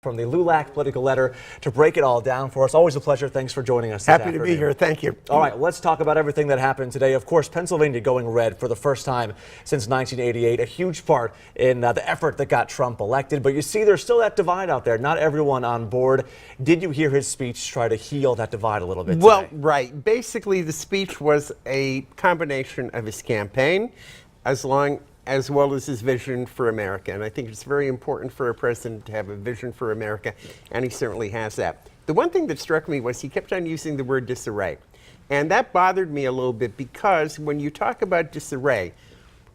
from the LULAC political letter to break it all down for us. Always a pleasure. Thanks for joining us. Happy to be here. Thank you. All right, let's talk about everything that happened today. Of course, Pennsylvania going red for the first time since 1988, a huge part in the effort that got Trump elected. But you see, there's still that divide out there. Not everyone on board. Did you hear his speech try to heal that divide a little bit today? Well, right. Basically, the speech was a combination of his campaign as well as his vision for America. And I think it's very important for a president to have a vision for America, and he certainly has that. The one thing that struck me was he kept on using the word disarray. And that bothered me a little bit because when you talk about disarray,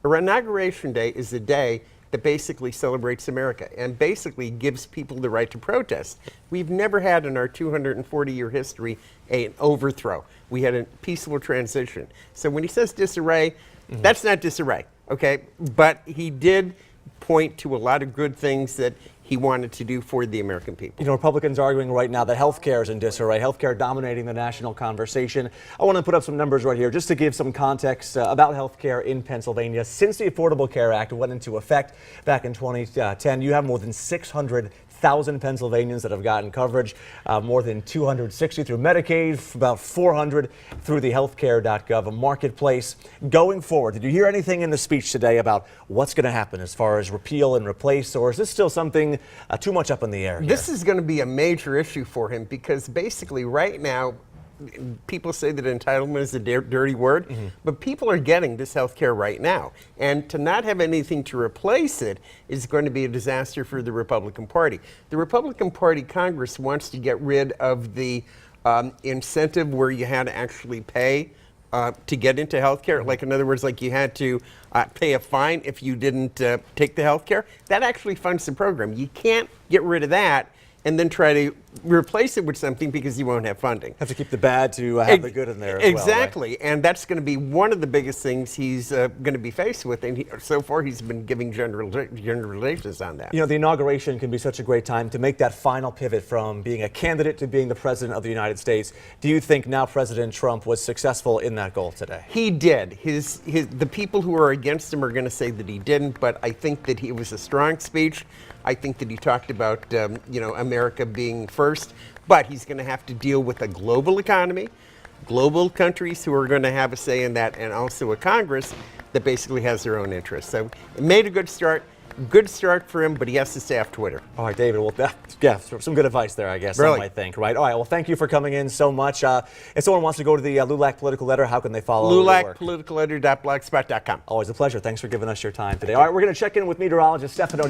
Inauguration Day is a day that basically celebrates America and basically gives people the right to protest. We've never had in our 240-year history an overthrow. We had a peaceful transition. So when he says disarray, that's not disarray, okay? But he did point to a lot of good things that he wanted to do for the American people. You know, Republicans are arguing right now that health care is in disarray, health care dominating the national conversation. I want to put up some numbers right here just to give some context about health care in Pennsylvania. Since the Affordable Care Act went into effect back in 2010, you have more than 600,000 Pennsylvanians that have gotten coverage, more than 260 through Medicaid, about 400 through the healthcare.gov marketplace. Going forward, did you hear anything in the speech today about what's going to happen as far as repeal and replace, or is this still something too much up in the air here? This is going to be a major issue for him because basically right now, people say that entitlement is a dirty word, but people are getting this health care right now. And to not have anything to replace it is going to be a disaster for the Republican Party. The Republican Party Congress wants to get rid of the incentive where you had to actually pay to get into health care. Like, in other words, like you had to pay a fine if you didn't take the health care. That actually funds the program. You can't get rid of that and then try to replace it with something because you won't have funding. Have to keep the bad to have the good in there as exactly, well, right? And that's going to be one of the biggest things he's going to be faced with, and so far he's been giving generalizations on that. You know, the inauguration can be such a great time to make that final pivot from being a candidate to being the president of the United States. Do you think now President Trump was successful in that goal today? He did. The people who are against him are going to say that he didn't, but I think that it was a strong speech. I think that he talked about, you know, America being first, but he's going to have to deal with a global economy, global countries who are going to have a say in that, and also a Congress that basically has their own interests. So it made a good start for him, but he has to stay off Twitter. All right, David, well, yeah, some good advice there, I guess, really? Some might think, right? All right, well, thank you for coming in so much. If someone wants to go to the LULAC political letter, how can they follow LULACpoliticalletter.blogspot.com. Always a pleasure. Thanks for giving us your time today. All right, we're going to check in with meteorologist Stefano.